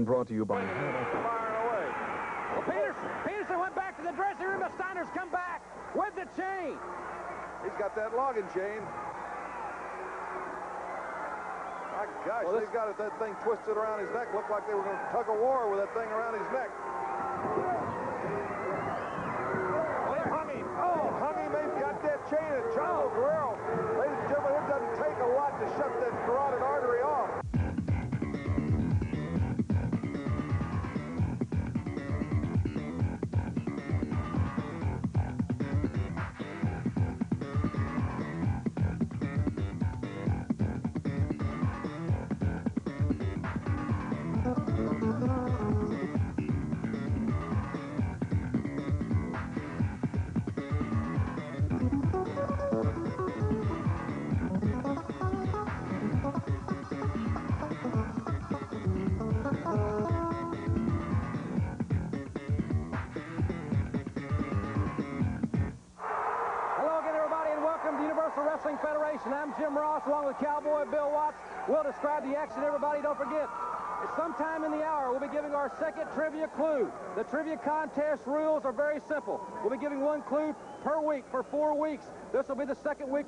Television brought to you by Well, Peterson went back to the dressing room. The Steiners come back with the chain. He's got that logging chain. My gosh, they've got it, that thing twisted around his neck. Looked like they were going to tug a war with that thing around his neck. Hung him. They've got that chain at Chavo Guerrero. Ladies and gentlemen, it doesn't take a lot to shut that carotid artery off. Wrestling Federation. I'm Jim Ross along with Cowboy Bill Watts. We'll describe the action, everybody. Don't forget, it's sometime in the hour we'll be giving our second trivia clue. The trivia contest rules are very simple. We'll be giving one clue per week for 4 weeks. This will be the second week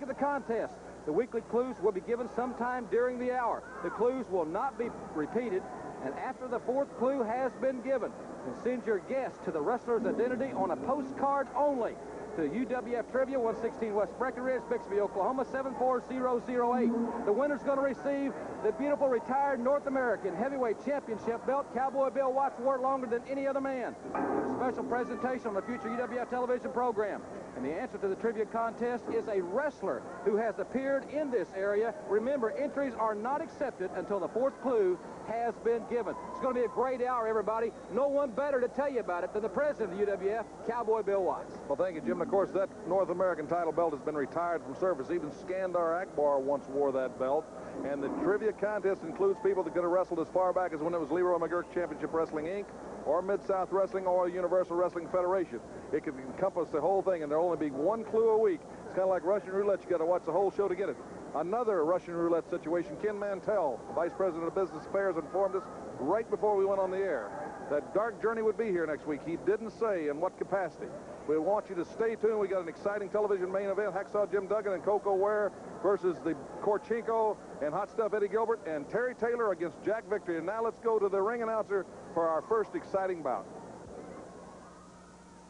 of the contest. The weekly clues will be given sometime during the hour. The clues will not be repeated, and after the fourth clue has been given, you can send your guess to the wrestler's identity on a postcard only to UWF Trivia, 116 West Breckenridge, Bixby, Oklahoma, 74008. The winner's going to receive the beautiful retired North American Heavyweight Championship belt. Cowboy Bill Watts wore it longer than any other man. A special presentation on the future UWF television program. And the answer to the trivia contest is a wrestler who has appeared in this area. Remember, entries are not accepted until the fourth clue has been given. It's going to be a great hour, everybody. No one better to tell you about it than the president of the UWF, Cowboy Bill Watts. Well, thank you, Jim. Of course, that North American title belt has been retired from service. Even Skandar Akbar once wore that belt. And the trivia contest includes people that could have wrestled as far back as when it was Leroy McGuirk Championship Wrestling, Inc., or Mid-South Wrestling, or Universal Wrestling Federation. It could encompass the whole thing, and there'll only be one clue a week. It's kind of like Russian roulette. You got to watch the whole show to get it. Another Russian roulette situation. Ken Mantell, Vice President of Business Affairs, informed us right before we went on the air that Dark Journey would be here next week. He didn't say in what capacity. We want you to stay tuned. We got an exciting television main event. Hacksaw Jim Duggan and Coco Ware versus the Korchenko and Hot Stuff Eddie Gilbert, and Terry Taylor against Jack Victory. And now let's go to the ring announcer for our first exciting bout.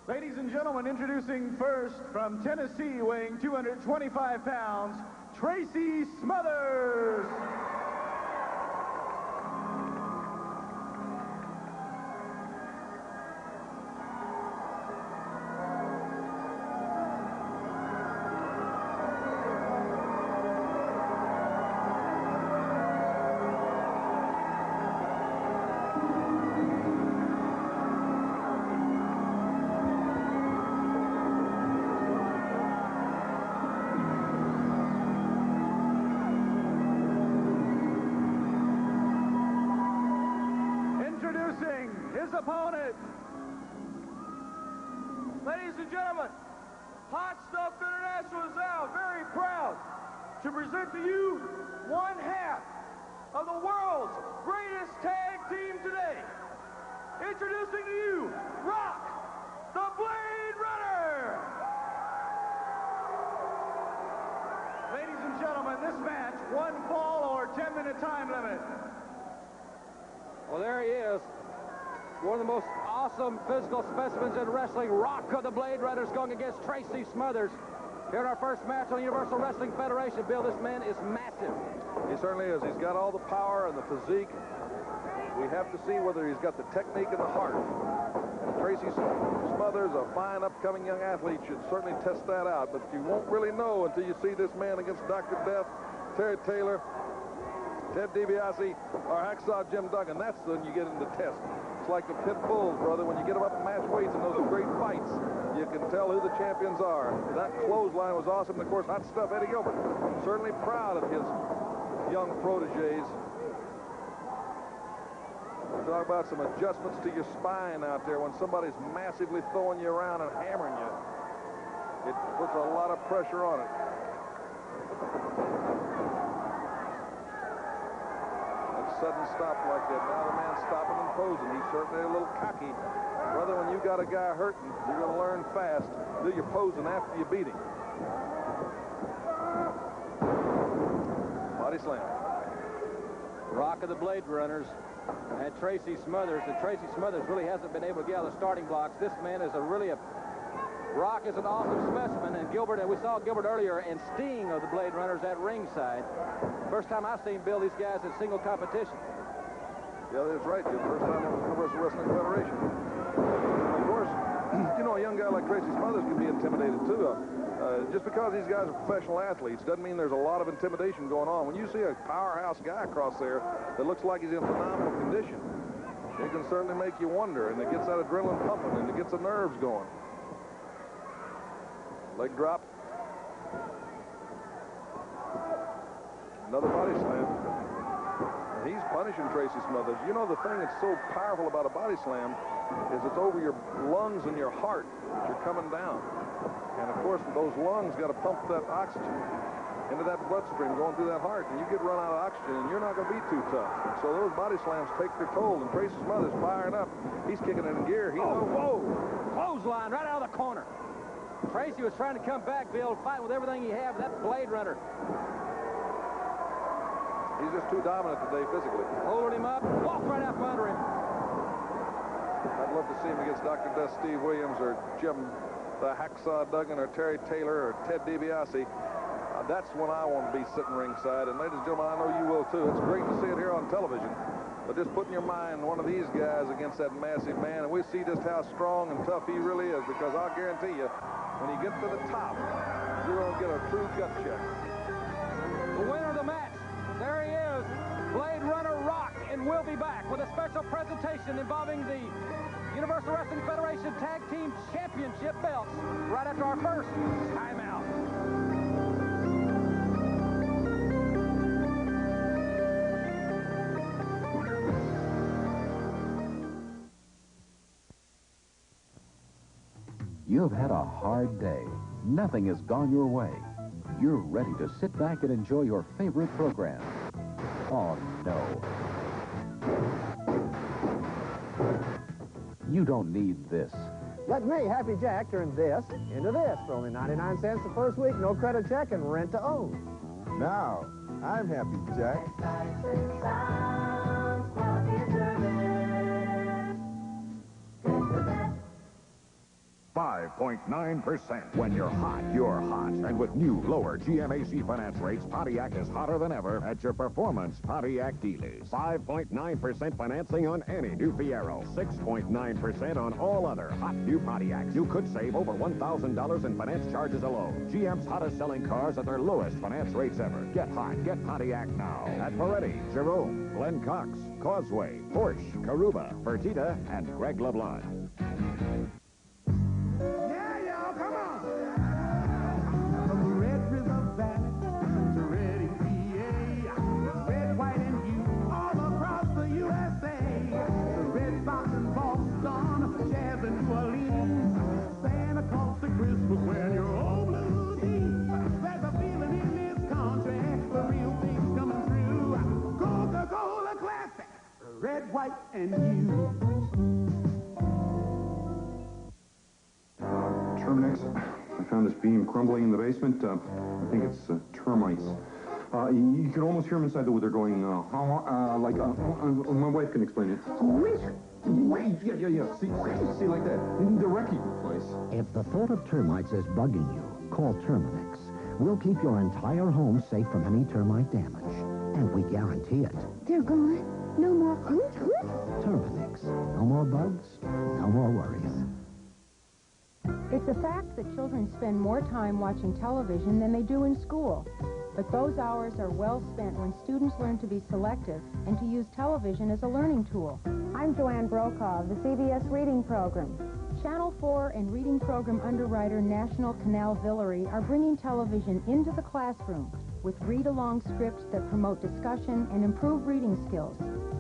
Ladies and gentlemen, introducing first from Tennessee, weighing 225 pounds, Tracy Smothers. His opponent. Ladies and gentlemen, Hot Stuff International is now very proud to present to you one half of the world's greatest tag team today. Introducing to you, Rock, the Blade Runner. Ladies and gentlemen, this match, one fall or 10-minute time limit. Well, there he is. One of the most awesome physical specimens in wrestling. Rock of the Blade Runners going against Tracy Smothers. Here in our first match on the Universal Wrestling Federation. Bill, this man is massive. He certainly is. He's got all the power and the physique. We have to see whether he's got the technique and the heart. And Tracy Smothers, a fine upcoming young athlete, should certainly test that out. But you won't really know until you see this man against Dr. Death, Terry Taylor, Ted DiBiase, or Hacksaw Jim Duggan. That's when you get into test. It's like the pit bulls, brother. When you get them up in match weights in those great fights, you can tell who the champions are. That clothesline was awesome. And, of course, Hot Stuff Eddie Gilbert. Certainly proud of his young proteges. Talk about some adjustments to your spine out there when somebody's massively throwing you around and hammering you. It puts a lot of pressure on it. Sudden stop like that. Now the man certainly a little cocky. Brother, when you got a guy hurting, you're going to learn fast. Do your posing after you beat him. Body slam. Rock of the Blade Runners and Tracy Smothers. And Tracy Smothers really hasn't been able to get out of the starting blocks. This man is Rock is an awesome specimen, and Gilbert, and we saw Gilbert earlier, and Sting of the Blade Runners at ringside. First time I've seen Bill, these guys in single competition. Yeah, that's right. The first time on the Universal Wrestling Federation. Of course, you know, a young guy like Tracy Smothers can be intimidated, too. Just because these guys are professional athletes doesn't mean there's a lot of intimidation going on. When you see a powerhouse guy across there that looks like he's in phenomenal condition, it can certainly make you wonder, and it gets that adrenaline pumping, and it gets the nerves going. Leg drop. Another body slam. And he's punishing Tracy Smothers. You know, the thing that's so powerful about a body slam is it's over your lungs and your heart that you're coming down. And, of course, those lungs got to pump that oxygen into that bloodstream going through that heart. And you get run out of oxygen, and you're not going to be too tough. So those body slams take their toll. And Tracy Smothers firing up. He's kicking it in gear. Whoa! Clothesline right out of the corner. Tracy was trying to come back, Bill, fight with everything he had with that Blade Runner. He's just too dominant today physically. Holding him up, walk right out from under him. I'd love to see him against Dr. Death Steve Williams or Jim the Hacksaw Duggan or Terry Taylor or Ted DiBiase. That's when I want to be sitting ringside. And ladies and gentlemen, I know you will too. It's great to see it here on television. But just put in your mind one of these guys against that massive man, and we see just how strong and tough he really is, because I'll guarantee you, when you get to the top, you're going to get a true gut check. The winner of the match, there he is, Blade Runner Rock, and we'll be back with a special presentation involving the Universal Wrestling Federation Tag Team Championship belts right after our first timeout. You've had a hard day. Nothing has gone your way. You're ready to sit back and enjoy your favorite program. Oh, no. You don't need this. Let me, Happy Jack, turn this into this for only 99 cents the first week, no credit check, and rent to own. Now, I'm Happy Jack. 5.9%. When you're hot, you're hot. And with new, lower GMAC finance rates, Pontiac is hotter than ever at your Performance Pontiac dealers. 5.9% financing on any new Fiero. 6.9% on all other hot new Pontiacs. You could save over $1,000 in finance charges alone. GM's hottest selling cars at their lowest finance rates ever. Get hot. Get Pontiac now. At Moretti, Jerome, Glenn Cox, Causeway, Porsche, Caruba, Fertitta, and Greg LeBlanc. Red, white, and you. Terminix. I found this beam crumbling in the basement. I think it's termites. You can almost hear them inside the wood. They're going, my wife can explain it. Yeah. See, like that. They're wrecking the place. If the thought of termites is bugging you, call Terminix. We'll keep your entire home safe from any termite damage. And we guarantee it. They're gone. No more hoot. Terminix. No more bugs, no more worries. It's a fact that children spend more time watching television than they do in school. But those hours are well spent when students learn to be selective and to use television as a learning tool. I'm Joanne Brokaw of the CBS Reading Program. Channel 4 and Reading Program underwriter National Canal Villery are bringing television into the classroom with read-along scripts that promote discussion and improve reading skills.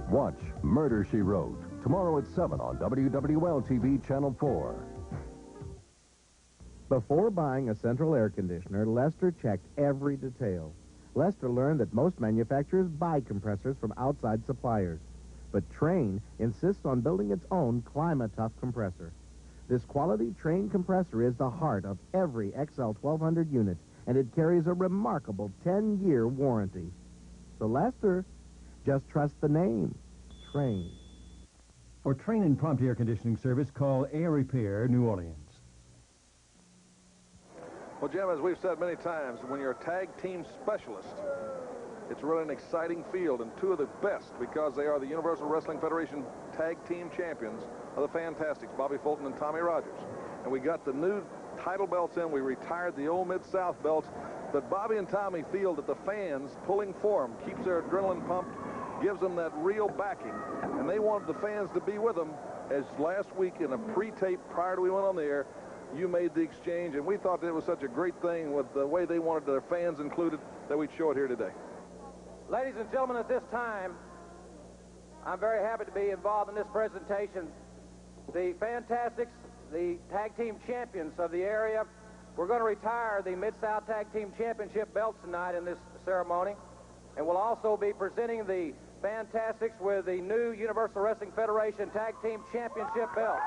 Watch Murder, She Wrote, tomorrow at 7 on WWL-TV Channel 4. Before buying a central air conditioner, Lester checked every detail. Lester learned that most manufacturers buy compressors from outside suppliers. But Trane insists on building its own Clima-Tough compressor. This quality Trane compressor is the heart of every XL 1200 unit, and it carries a remarkable 10-year warranty. So, Lester, just trust the name, Trane. For Trane and prompt air conditioning service, call Air Repair New Orleans. Well, Jim, as we've said many times, when you're a tag team specialist, it's really an exciting field, and two of the best, because they are the Universal Wrestling Federation tag team champions, are the Fantastics, Bobby Fulton and Tommy Rogers. And we got the new title belts in. We retired the old Mid-South belts. But Bobby and Tommy feel that the fans pulling for them keeps their adrenaline pumped, gives them that real backing. And they wanted the fans to be with them, as last week in a pre-tape prior to we went on the air, you made the exchange, and we thought that it was such a great thing with the way they wanted their fans included that we'd show it here today. Ladies and gentlemen, at this time, I'm very happy to be involved in this presentation. The Fantastics, the tag team champions of the area, we're going to retire the Mid-South Tag Team Championship belts tonight in this ceremony. And we'll also be presenting the Fantastics with the new Universal Wrestling Federation Tag Team Championship belt.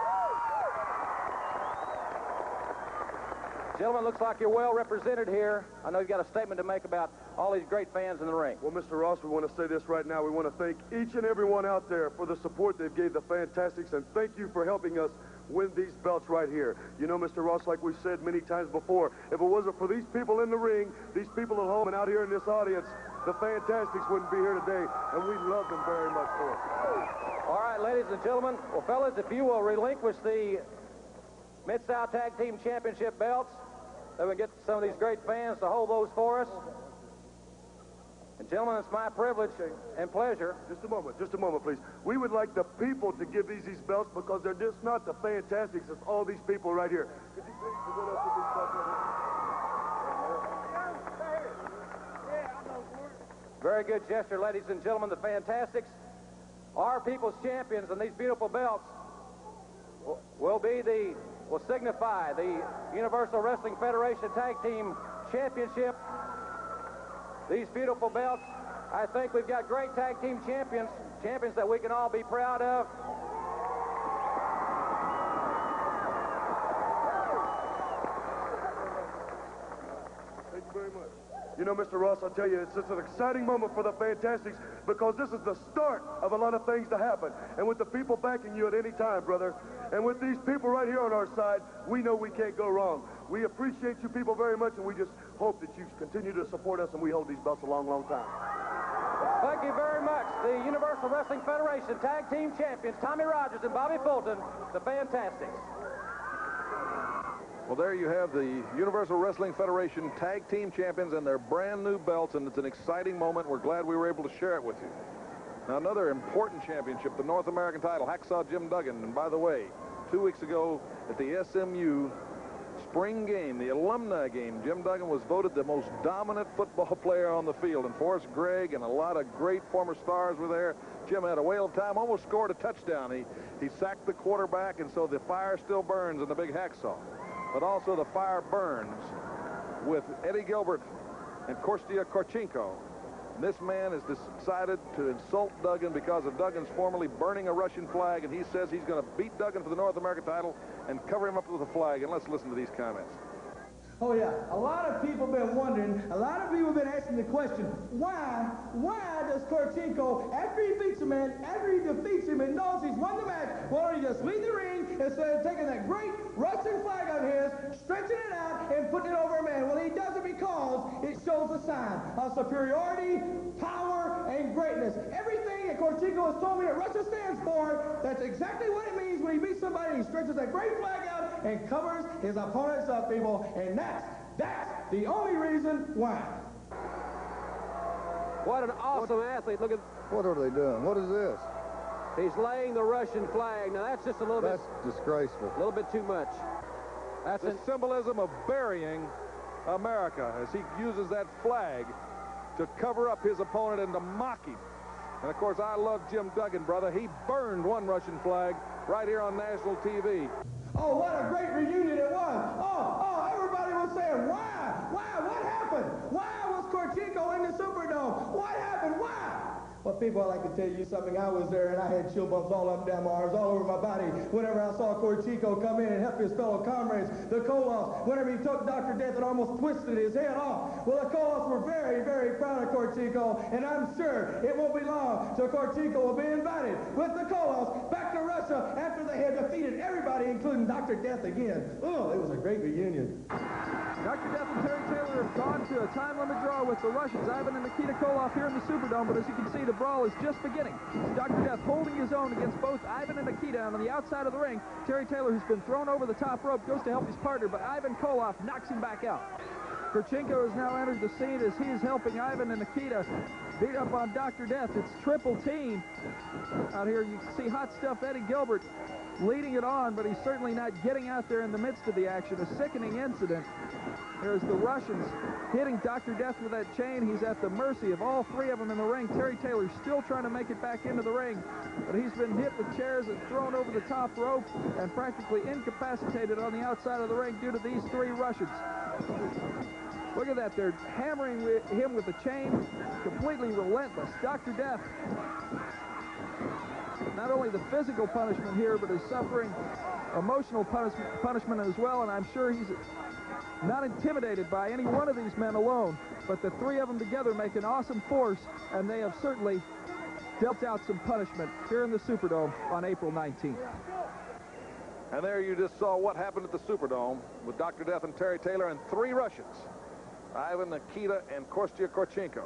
Gentlemen, looks like you're well represented here. I know you've got a statement to make about all these great fans in the ring. Well, Mr. Ross, we want to say this right now. We want to thank each and every one out there for the support they've gave the Fantastics, and thank you for helping us win these belts right here. You know, Mr. Ross, like we've said many times before, if it wasn't for these people in the ring, these people at home and out here in this audience, the Fantastics wouldn't be here today, and we love them very much for it. All right, ladies and gentlemen. Well, fellas, if you will relinquish the Mid-South Tag Team Championship belts, then we get some of these great fans to hold those for us. And gentlemen, it's my privilege and pleasure. Just a moment, please. We would like the people to give these belts, because they're just not the Fantastics, it's all these people right here. Could you please go up to these belts right here? Very good gesture, ladies and gentlemen. The Fantastics are people's champions, and these beautiful belts will signify the Universal Wrestling Federation Tag Team Championship. These beautiful belts, I think we've got great tag team champions that we can all be proud of. Thank you very much. You know, Mr. Ross, I'll tell you, it's just an exciting moment for the Fantastics, because this is the start of a lot of things to happen. And with the people backing you at any time, brother, and with these people right here on our side, we know we can't go wrong. We appreciate you people very much, and we just hope that you continue to support us, and we hold these belts a long, long time. Thank you very much. The Universal Wrestling Federation Tag Team Champions, Tommy Rogers and Bobby Fulton, the Fantastics. Well, there you have the Universal Wrestling Federation Tag Team Champions and their brand new belts, and it's an exciting moment. We're glad we were able to share it with you. Now, another important championship, the North American title, Hacksaw Jim Duggan. And by the way, 2 weeks ago at the SMU spring game, the alumni game, Jim Duggan was voted the most dominant football player on the field. And Forrest Gregg and a lot of great former stars were there. Jim had a whale of time, almost scored a touchdown. He sacked the quarterback, and so the fire still burns in the big hacksaw. But also the fire burns with Eddie Gilbert and Kostya Korchenko. This man has decided to insult Duggan because of Duggan's formerly burning a Russian flag, and he says he's going to beat Duggan for the North American title and cover him up with a flag. And let's listen to these comments. Oh, yeah. A lot of people have been wondering, a lot of people have been asking the question, why does Korchenko, after he beats a man, after he defeats him and knows he's won the match, why don't he just leave the ring instead of taking that great Russian flag of his, stretching it out, and putting it over a man? Well, he does it because it shows a sign of superiority, power, and greatness. Everything that Korchenko has told me that Russia stands for, that's exactly what it means when he beats somebody. He stretches that great flag out and covers his opponents up, people, and that's the only reason why. What an awesome athlete. Look at... What are they doing? What is this? He's laying the Russian flag. Now, that's just a little bit... That's disgraceful. A little bit too much. That's the symbolism of burying America as he uses that flag to cover up his opponent and to mock him. And, of course, I love Jim Duggan, brother. He burned one Russian flag right here on national TV. Oh, what a great reunion it was. Oh, everybody was saying, why? What happened? Why was Korchenko in the Superdome? What happened? Why? Well, people, I'd like to tell you something. I was there, and I had chill bumps all up and down my arms, all over my body. Whenever I saw Corchico come in and help his fellow comrades, the Koloffs, whenever he took Dr. Death and almost twisted his head off. Well, the Koloffs were very, very proud of Corchico, and I'm sure it won't be long till Corchico will be invited with the Koloffs back to Russia after they had defeated everybody, including Dr. Death again. Oh, it was a great reunion. Dr. Death and Terry Taylor have gone to a time limit draw with the Russians, Ivan and Nikita Koloff, here in the Superdome, but as you can see, the brawl is just beginning. Dr. Death holding his own against both Ivan and Nikita, and on the outside of the ring, Terry Taylor, who's been thrown over the top rope, goes to help his partner, but Ivan Koloff knocks him back out. Korchenko has now entered the scene as he is helping Ivan and Nikita beat up on Dr. Death. It's triple team out here. You can see Hot Stuff Eddie Gilbert leading it on, but he's certainly not getting out there in the midst of the action. A sickening incident. There's the Russians hitting Dr. Death with that chain. He's at the mercy of all three of them in the ring. Terry Taylor still trying to make it back into the ring, but he's been hit with chairs and thrown over the top rope and practically incapacitated on the outside of the ring due to these three Russians. Look at that. They're hammering him with the chain, completely relentless. Dr. Death, not only the physical punishment here, but is suffering emotional punishment as well, and I'm sure he's not intimidated by any one of these men alone, but the three of them together make an awesome force, and they have certainly dealt out some punishment here in the Superdome on April 19th. And there you just saw what happened at the Superdome with Dr. Death and Terry Taylor and three Russians, Ivan, Nikita, and Kostya Korchenko.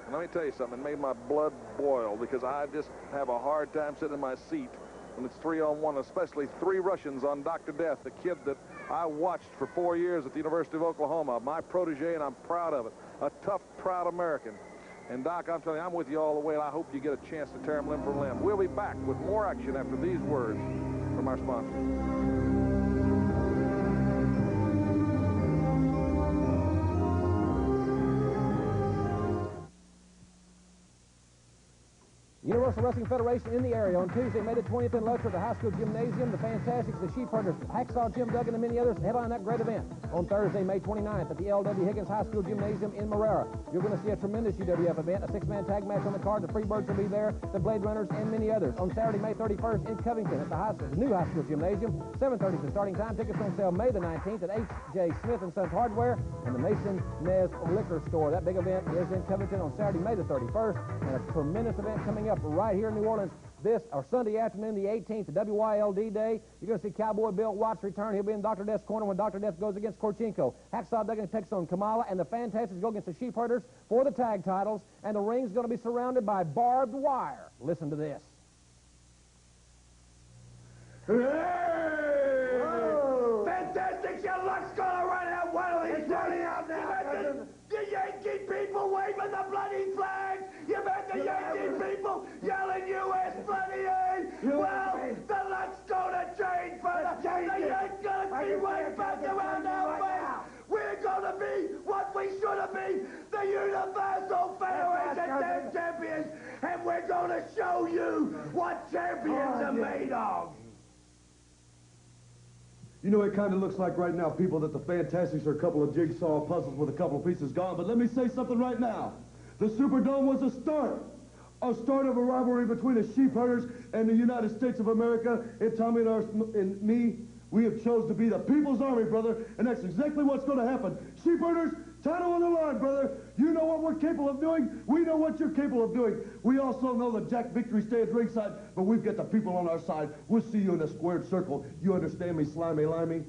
And let me tell you something, it made my blood boil because I just have a hard time sitting in my seat when it's 3-on-1, especially three Russians on Dr. Death, the kid that I watched for 4 years at the University of Oklahoma, my protege, and I'm proud of it. A tough, proud American. And, Doc, I'm telling you, I'm with you all the way, and I hope you get a chance to tear him limb from limb. We'll be back with more action after these words from our sponsors. Universal Wrestling Federation in the area on Tuesday, May the 20th in Lutcher at the High School Gymnasium. The Fantastics, the Sheepherders, Hacksaw Jim Duggan, and many others headline that great event. On Thursday, May 29th at the L.W. Higgins High School Gymnasium in Marrera. You're going to see a tremendous UWF event, a six-man tag match on the card. The Freebirds will be there, the Blade Runners, and many others. On Saturday, May 31st in Covington at the new High School Gymnasium. 7:30 is the starting time. Tickets on sale May the 19th at H.J. Smith & Sons Hardware and the Mason Nez Liquor Store. That big event is in Covington on Saturday, May the 31st, and a tremendous event coming up right here in New Orleans this or Sunday afternoon, the 18th, the WYLD Day. You're going to see Cowboy Bill Watts return. He'll be in Dr. Death's corner when Dr. Death goes against Korchenko. Hacksaw Duggan takes on Kamala, and the Fantastics go against the Sheepherders for the tag titles, and the ring's going to be surrounded by barbed wire. Listen to this. Hey! Whoa. Fantastics, your luck's gonna run out. One of these running out now. The Yankee people waving the bloody flags. You've had the Yankee people yelling U.S. bloody A. Well, the luck's gonna change, brother. The Yankees gonna be right back around our way. We're gonna be what we should have been, the Universal Federation Tag Champions, and we're gonna show you what champions are made of. You know, it kind of looks like right now, people, that the Fantastics are a couple of jigsaw puzzles with a couple of pieces gone. But let me say something right now. The Superdome was a start of a rivalry between the Sheepherders and the United States of America. And Tommy and me, we have chose to be the People's Army, brother, and that's exactly what's going to happen. Sheepherders, title on the line, brother. You know what we're capable of doing. We know what you're capable of doing. We also know that Jack Victory stands ringside, but we've got the people on our side. We'll see you in a squared circle. You understand me, Slimy Limey?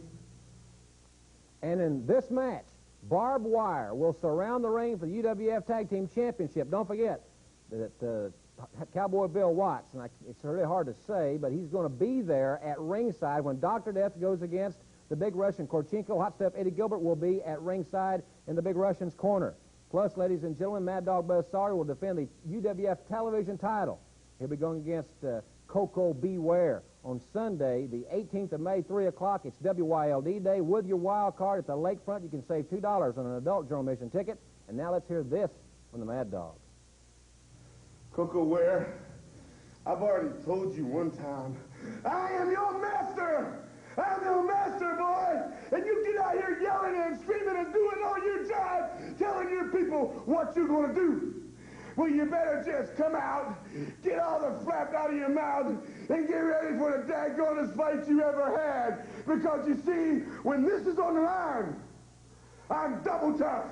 And in this match, barbed wire will surround the ring for the UWF Tag Team Championship. Don't forget that Cowboy Bill Watts, and it's really hard to say, but he's going to be there at ringside when Dr. Death goes against the Big Russian Korchenko. Hot Stuff Eddie Gilbert will be at ringside in the Big Russian's corner. Plus, ladies and gentlemen, Mad Dog Buzz Sawyer will defend the UWF television title. He'll be going against Coco Beware on Sunday, the 18th of May, 3 o'clock. It's WYLD Day. With your wild card at the lakefront, you can save $2 on an adult general admission ticket. And now let's hear this from the Mad Dog. Coco Ware, I've already told you one time, I am your master! I'm your master, boy! And you get out here yelling and screaming and doing all your jive, telling your people what you're going to do. well, you better just come out, get all the flap out of your mouth, and get ready for the dadgonest fight you ever had. Because you see, when this is on the line, I'm double tough.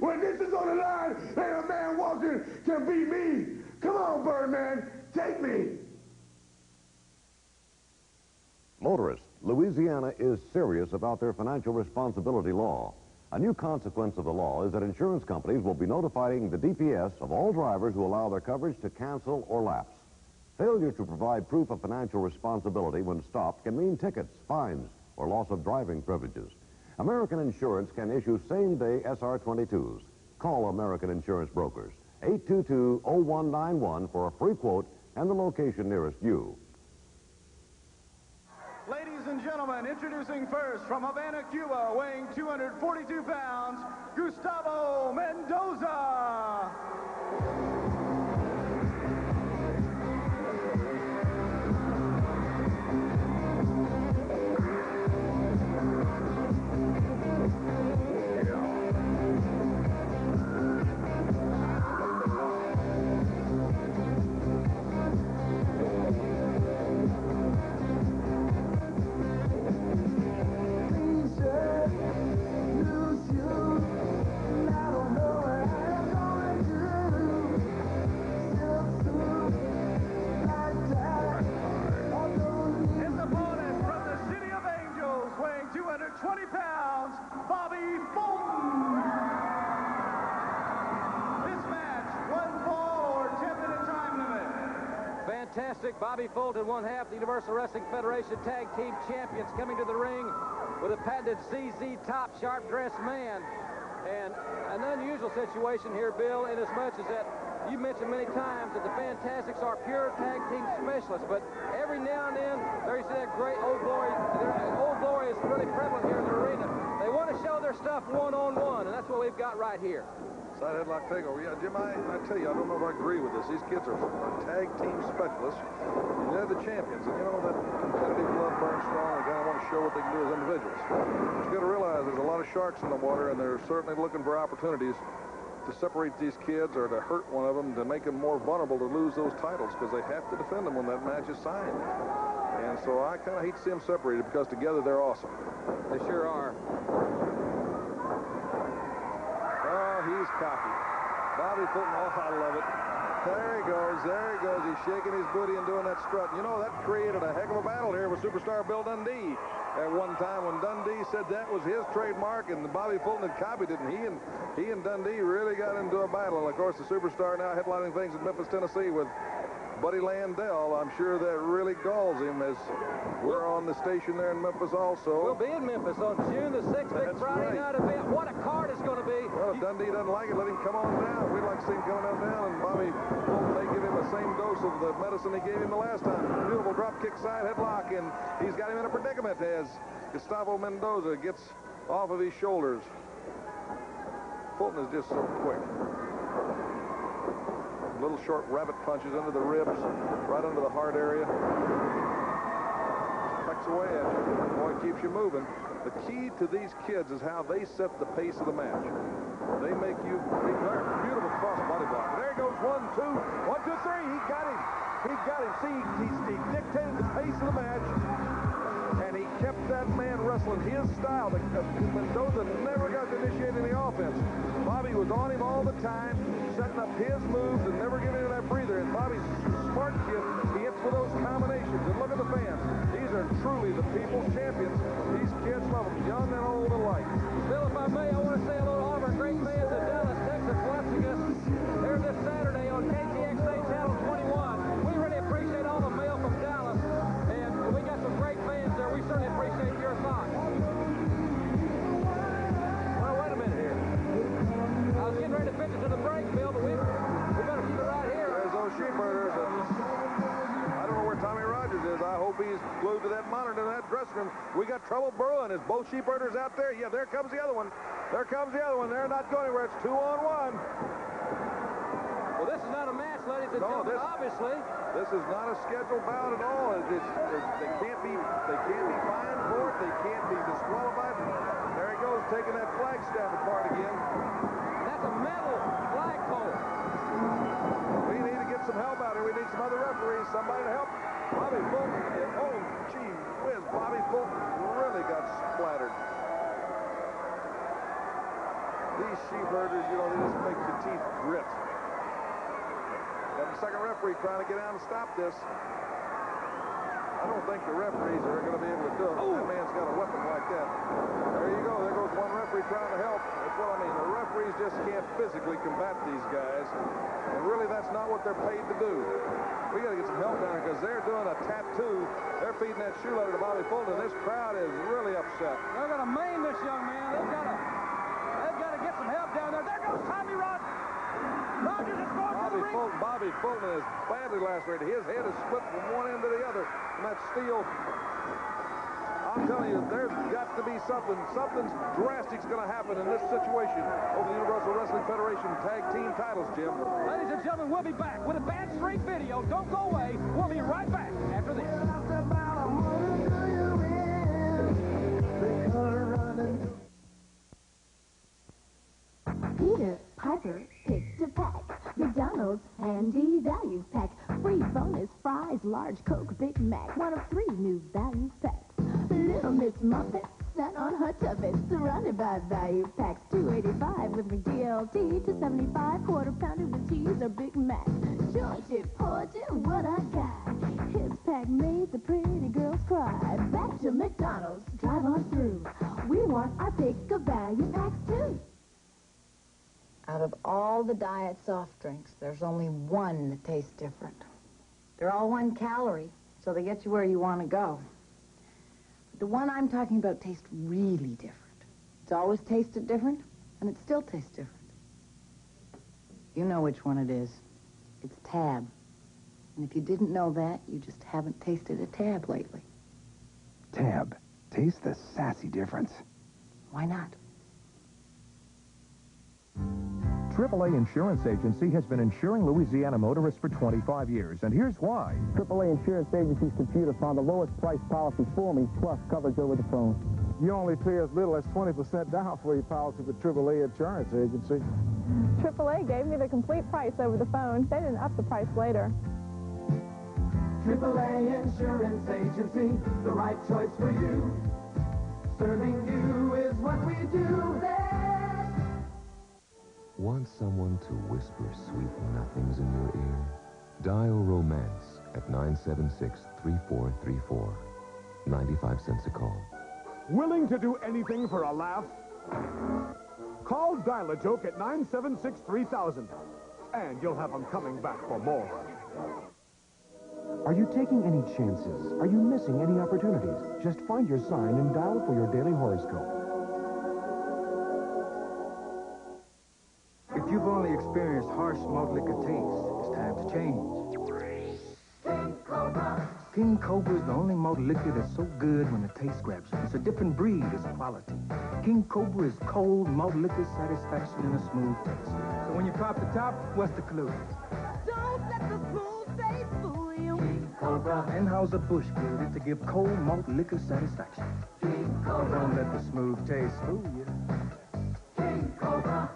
When this is on the line, ain't a man walking can beat me. Come on, Birdman, take me. Motorists, Louisiana is serious about their financial responsibility law. A new consequence of the law is that insurance companies will be notifying the DPS of all drivers who allow their coverage to cancel or lapse. Failure to provide proof of financial responsibility when stopped can mean tickets, fines, or loss of driving privileges. American Insurance can issue same-day SR-22s. Call American Insurance Brokers, 822-0191 for a free quote and the location nearest you. Ladies and gentlemen, introducing first from Havana, Cuba, weighing 242 pounds, Gustavo Mendoza. Fantastic. Bobby Fulton, one-half the Universal Wrestling Federation Tag Team Champions, coming to the ring with a patented ZZ Top sharp-dressed man. And an unusual situation here, Bill, in as much as that you mentioned many times that the Fantastics are pure tag team specialists, but every now and then there you see that great Old Glory. Old Glory is really prevalent here in the arena. They want to show their stuff one-on-one, and that's what we've got right here. Side headlock takeover. Yeah, Jim, I tell you, I don't know if I agree with this. These kids are tag team specialists. And they're the champions. And you know, that competitive blood burns strong. They kind of want to show what they can do as individuals. But you got to realize there's a lot of sharks in the water, and they're certainly looking for opportunities to separate these kids or to hurt one of them to make them more vulnerable to lose those titles because they have to defend them when that match is signed. And so I kind of hate to see them separated because together they're awesome. They sure are. He's cocky. Bobby Fulton, oh, I love it. There he goes, there he goes. He's shaking his booty and doing that strut. You know, that created a heck of a battle here with superstar Bill Dundee at one time when Dundee said that was his trademark and Bobby Fulton had copied it, and he and Dundee really got into a battle. And, of course, the superstar now headlining things in Memphis, Tennessee with Buddy Landell. I'm sure that really galls him as we're on the station there in Memphis also. We'll be in Memphis on June the 6th, big Friday night event. What a card it's going to be. Well, if Dundee doesn't like it, let him come on down. We'd like to see him coming on down, and Bobby Fulton may give him the same dose of the medicine he gave him the last time. Beautiful drop kick side headlock, and he's got him in a predicament as Gustavo Mendoza gets off of his shoulders. Fulton is just so quick. Little short rabbit punches into the ribs, right under the heart area. Pecks away at you. Boy, keeps you moving. The key to these kids is how they set the pace of the match. They make you beautiful cross body block. There he goes, 1, 2, 1, 2, 3. He got him. He got him. See, he dictated the pace of the match, and he kept that man wrestling his style. Mendoza never got to initiate any offense. Bobby was on him all the time, setting up his moves and never giving him that breather. And Bobby's a smart kid. He hits with those combinations. And look at the fans. These are truly the people's champions. These kids love them, young and old alike. Bill, if I may, I want to say hello to all of our great fans in Dallas, Texas, watching us here this Saturday on KTXA Channel 21. We really appreciate all the mail from Dallas, and we got some great fans there. We certainly appreciate your thoughts. Well, wait a minute here. I was getting ready to pitch it to the break, Bill, but we better keep it right here. There's those sheepherders. I don't know where Tommy Rogers is. I hope he's glued to that monitor in that dressing room. We got trouble brewing. Is both sheepherders out there? Yeah, there comes the other one. There comes the other one. They're not going anywhere. It's 2-on-1. Well, this is not a match ladies and gentlemen, obviously. This is not a scheduled bout at all. They can't be fined for it. They can't be disqualified. There he goes, taking that flag staff apart again. That's a metal flagpole. We need to get some help out here. We need some other referees, somebody to help. Bobby Fulton, oh, gee whiz, Bobby Fulton really got splattered. These sheep herders, you know, they just make your teeth grit. Got the second referee trying to get out and stop this. I don't think the referees are going to be able to do it. Oh. That man's got a weapon like that. There you go. There goes one referee trying to help. That's what I mean. The referees just can't physically combat these guys. And really, that's not what they're paid to do. We got to get some help down here because they're doing a tattoo. They're feeding that shoe leather to Bobby Fulton. This crowd is really upset. They're going to maim this young man. They've got to get some help down there. There goes Tommy Rogers. Rogers is going to the ring. Bobby Fulton is badly lacerated. His head is split from one end to the other. And that steel, I'm telling you, there's got to be something drastic's going to happen in this situation over the Universal Wrestling Federation Tag Team titles, Jim. Ladies and gentlemen, we'll be back with a Bad Street video. Don't go away. We'll be right back after this. Peter Piper picked a pack. McDonald's Handy Value Pack. Free bonus fries, large Coke, Big Mac. One of 3 new value packs. Little Miss Muffet sat on her tuffet, surrounded by value packs. $2.85 with McDLT, $2.75 quarter pounder with cheese or Big Mac. George it, Porter, what a guy. His pack made the pretty girls cry. Back to McDonald's, drive on through. We want our pick of value packs too. Out of all the diet soft drinks, there's only one that tastes different. They're all 1 calorie, so they get you where you want to go. But the one I'm talking about tastes really different. It's always tasted different, and it still tastes different. You know which one it is. It's Tab. And if you didn't know that, you just haven't tasted a Tab lately. Tab. Taste the sassy difference. Why not? AAA Insurance Agency has been insuring Louisiana motorists for 25 years, and here's why. AAA Insurance Agency's computer found the lowest price policy for me, plus coverage over the phone. You only pay as little as 20% down for your policy with AAA Insurance Agency. AAA gave me the complete price over the phone. They didn't up the price later. AAA Insurance Agency, the right choice for you. Serving you is what we do best. Want someone to whisper sweet nothings in your ear? Dial Romance at 976-3434. 95 cents a call. Willing to do anything for a laugh? Call Dial-A-Joke at 976-3000, and you'll have them coming back for more. Are you taking any chances? Are you missing any opportunities? Just find your sign and dial for your daily horoscope. If you've only experienced harsh malt liquor taste, it's time to change. King Cobra is the only malt liquor that's so good when the taste grabs you. It's a different breed, it's quality. King Cobra is cold malt liquor satisfaction and a smooth taste. So when you pop the top, what's the clue? Don't let the smooth taste fool you. King Cobra. Anheuser-Busch brewed it to give cold malt liquor satisfaction. King Cobra. Don't let the smooth taste fool you. King Cobra.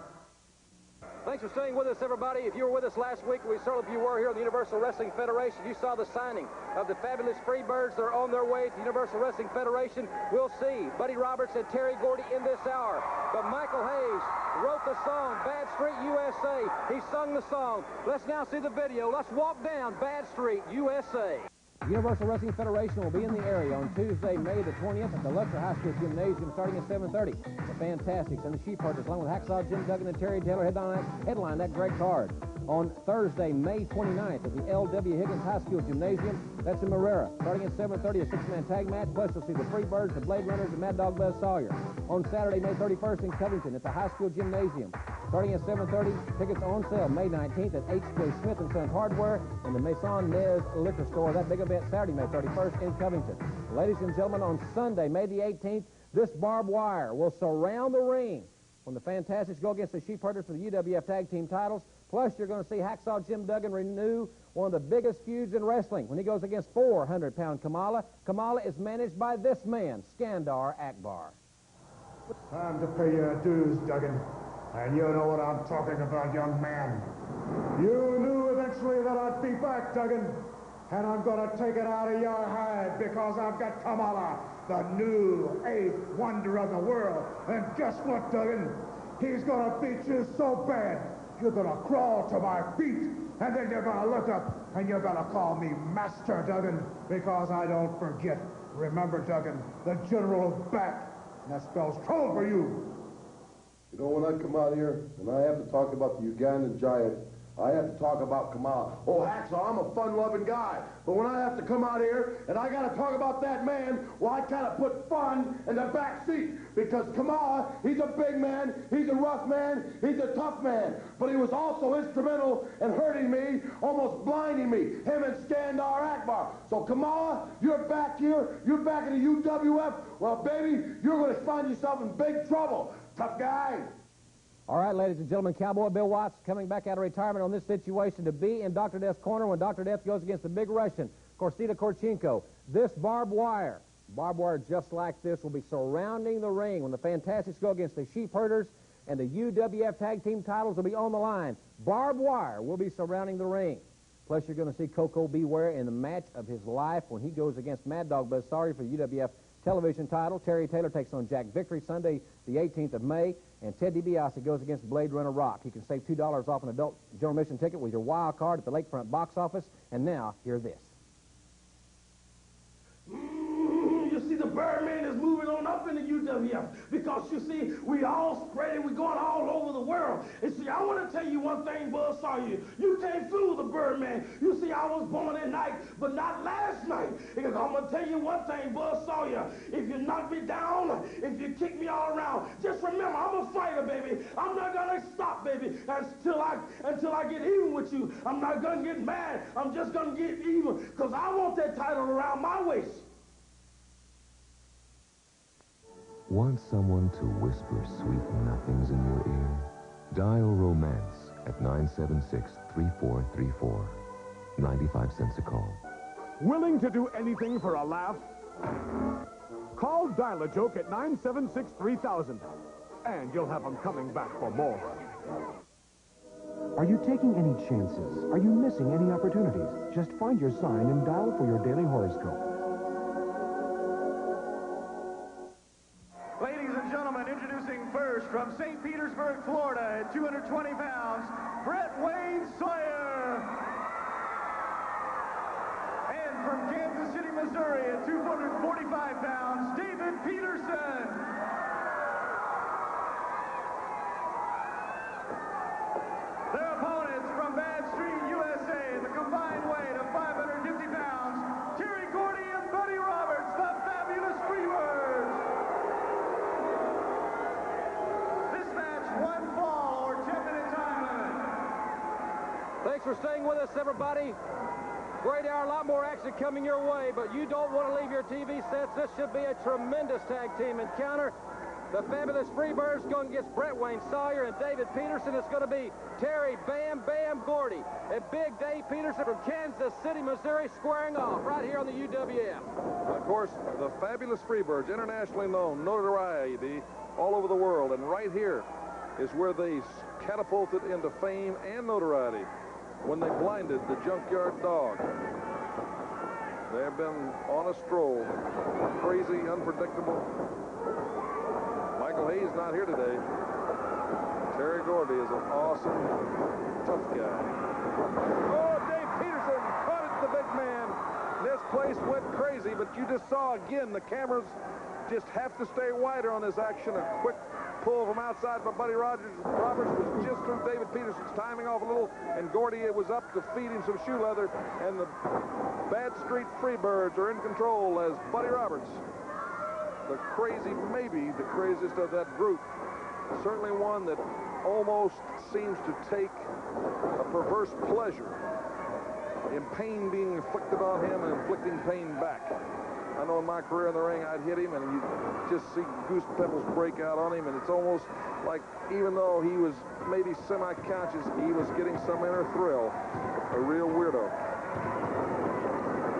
Thanks for staying with us, everybody. If you were with us last week, we certainly hope you were here at the Universal Wrestling Federation. You saw the signing of the fabulous Freebirds. They're on their way to the Universal Wrestling Federation. We'll see Buddy Roberts and Terry Gordy in this hour. But Michael Hayes wrote the song, Bad Street USA. He sung the song. Let's now see the video. Let's walk down Bad Street USA. The Universal Wrestling Federation will be in the area on Tuesday, May the 20th at the Luxor High School Gymnasium starting at 7:30. The Fantastics and the Sheepherders, along with Hacksaw Jim Duggan and Terry Taylor, headline that great card. On Thursday, May 29th at the L.W. Higgins High School Gymnasium, that's in Marrera. Starting at 7:30, a 6-man tag match, plus you'll see the Freebirds, the Blade Runners, and Mad Dog Buzz Sawyer. On Saturday, May 31st in Covington at the High School Gymnasium. Starting at 7:30, tickets on sale May 19th at H.J. Smith & Sons Hardware and the Maison Nez Liquor Store. That big event Saturday, May 31st in Covington. Ladies and gentlemen, on Sunday, May the 18th, this barbed wire will surround the ring when the Fantastics go against the Sheepherders for the UWF Tag Team titles. Plus, you're going to see Hacksaw Jim Duggan renew one of the biggest feuds in wrestling when he goes against 400-pound Kamala. Kamala is managed by this man, Skandar Akbar. Time to pay your dues, Duggan. And you know what I'm talking about, young man. You knew eventually that I'd be back, Duggan. And I'm going to take it out of your hide because I've got Kamala, the new 8th wonder of the world. And guess what, Duggan? He's going to beat you so bad, you're going to crawl to my feet. And then you're going to look up and you're going to call me Master Duggan because I don't forget. Remember, Duggan, the general is back. And that spells trouble for you. You know, when I come out here and I have to talk about the Ugandan giant, I have to talk about Kamala. Oh, Hacksaw, I'm a fun-loving guy. But when I have to come out here and I got to talk about that man, well, I kind of put fun in the back seat. Because Kamala, he's a big man, he's a rough man, he's a tough man. But he was also instrumental in hurting me, almost blinding me, him and Skandar Akbar. So Kamala, you're back here, you're back in the UWF. Well, baby, you're going to find yourself in big trouble. Tough guy. All right, ladies and gentlemen, Cowboy Bill Watts coming back out of retirement on this situation to be in Dr. Death's corner when Dr. Death goes against the big Russian, Korsita Korchenko. This barbed wire just like this will be surrounding the ring when the Fantastics go against the Sheep Herders, and the UWF Tag Team titles will be on the line. Barbed wire will be surrounding the ring. Plus, you're going to see Koko B. Ware in the match of his life when he goes against Mad Dog Buzz Sawyer for the UWF television title. Terry Taylor takes on Jack Victory Sunday, the 18th of May. And Ted DiBiase goes against Blade Runner Rock. You can save $2 off an adult general admission ticket with your wild card at the Lakefront box office. And now, hear this. You see, the Birdman is moving on up in the UWF because, you see, we all spreading, we're going all over the world. And see, I want to tell you one thing, Buzz Sawyer. You can't fool the Birdman. You see, I was born at night, but not last night. Because I'm going to tell you one thing, Buzz Sawyer. If you knock me down, if you kick me all around, just remember, I'm a fighter, baby. I'm not going to stop, baby, until I get even with you. I'm not going to get mad. I'm just going to get even because I want that title around my waist. Want someone to whisper sweet nothings in your ear? Dial Romance at 976-3434. 95 cents a call. Willing to do anything for a laugh? Call Dial-A-Joke at 976-3000. And you'll have them coming back for more. Are you taking any chances? Are you missing any opportunities? Just find your sign and dial for your daily horoscope. Ladies and gentlemen, introducing first from St. Petersburg, Florida, at 220 pounds, Brett Wayne Sawyer. And from Kansas City, Missouri, at 245 pounds, David Peterson. Their opponents from Bad Street, USA, the combined weight of 550 pounds, Terry Gordy and Buddy Roberts, the Fabulous Freebirds. This match, one fall or 10-minute time limit. Thanks for staying with us, everybody. Great hour, a lot more action coming your way, but you don't want to leave your TV sets. This should be a tremendous tag team encounter. The Fabulous Freebirds going against Brett Wayne Sawyer and David Peterson. It's going to be Terry Bam Bam Gordy and Big Dave Peterson from Kansas City, Missouri, squaring off right here on the UWF. Of course, the Fabulous Freebirds, internationally known, notoriety all over the world, and right here is where they catapulted into fame and notoriety when they blinded the Junkyard Dog. They have been on a stroll, crazy, unpredictable. Michael Hayes not here today. Terry Gordy is an awesome, tough guy. Oh, Dave Peterson caught it to the big man. This place went crazy, but you just saw again the cameras just have to stay wider on this action. A quick pull from outside, but Buddy Roberts was just through David Peterson's timing off a little, and Gordy was up to feed him some shoe leather, and the Bad Street Freebirds are in control as Buddy Roberts, the crazy, maybe the craziest of that group, certainly one that almost seems to take a perverse pleasure in pain being inflicted on him and inflicting pain back. I know in my career in the ring, I'd hit him, and you just see goose pimples break out on him, and it's almost like even though he was maybe semi-conscious, he was getting some inner thrill. A real weirdo.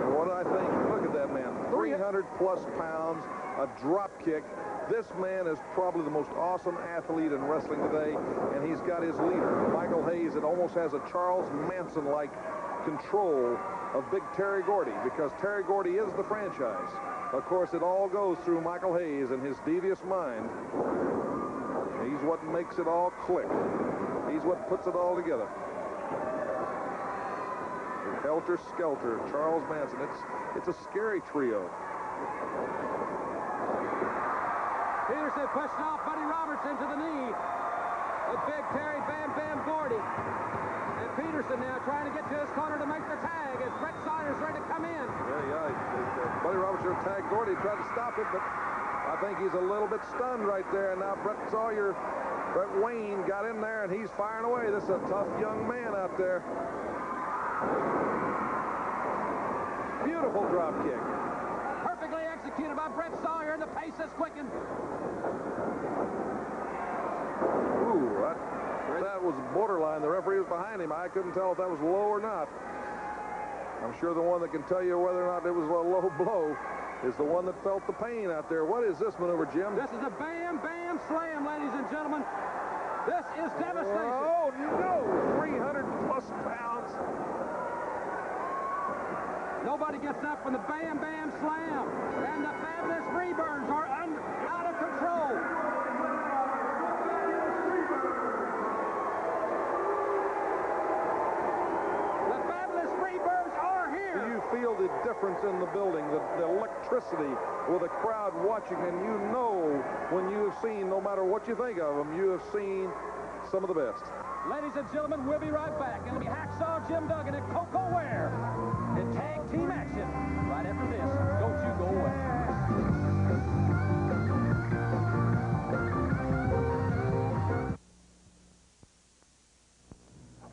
And what I think, look at that man, 300-plus pounds, a drop kick. This man is probably the most awesome athlete in wrestling today, and he's got his leader, Michael Hayes, that almost has a Charles Manson-like control of Big Terry Gordy, because Terry Gordy is the franchise. Of course, it all goes through Michael Hayes and his devious mind. He's what makes it all click. He's what puts it all together. Helter Skelter, Charles Manson. It's a scary trio. Peterson pushing off Buddy Roberts into the knee of Big Terry Bam Bam Gordy. And Peterson now trying to get to his corner to make the tag as Brett Sawyer's ready to come in. Yeah. Buddy Roberts should have tagged Gordy, tried to stop it, but I think he's a little bit stunned right there. And now Brett Wayne got in there, and he's firing away. This is a tough young man out there. Beautiful drop kick. Perfectly executed by Brett Sawyer, and the pace has quickened. Ooh, that was borderline. The referee was behind him. I couldn't tell if that was low or not. I'm sure the one that can tell you whether or not it was a low blow is the one that felt the pain out there. What is this maneuver, Jim? This is a Bam Bam Slam, ladies and gentlemen. This is devastation. Oh, no! 300-plus pounds. Nobody gets up from the Bam Bam Slam. And the Fabulous Freebirds are out of control. The Fabulous Freebirds are here. Do you feel the difference in the building, the electricity with the crowd watching? And you know when you have seen, no matter what you think of them, you have seen some of the best. Ladies and gentlemen, we'll be right back. It'll be Hacksaw Jim Duggan and Coco Ware in tag team action right after this. Don't you go away.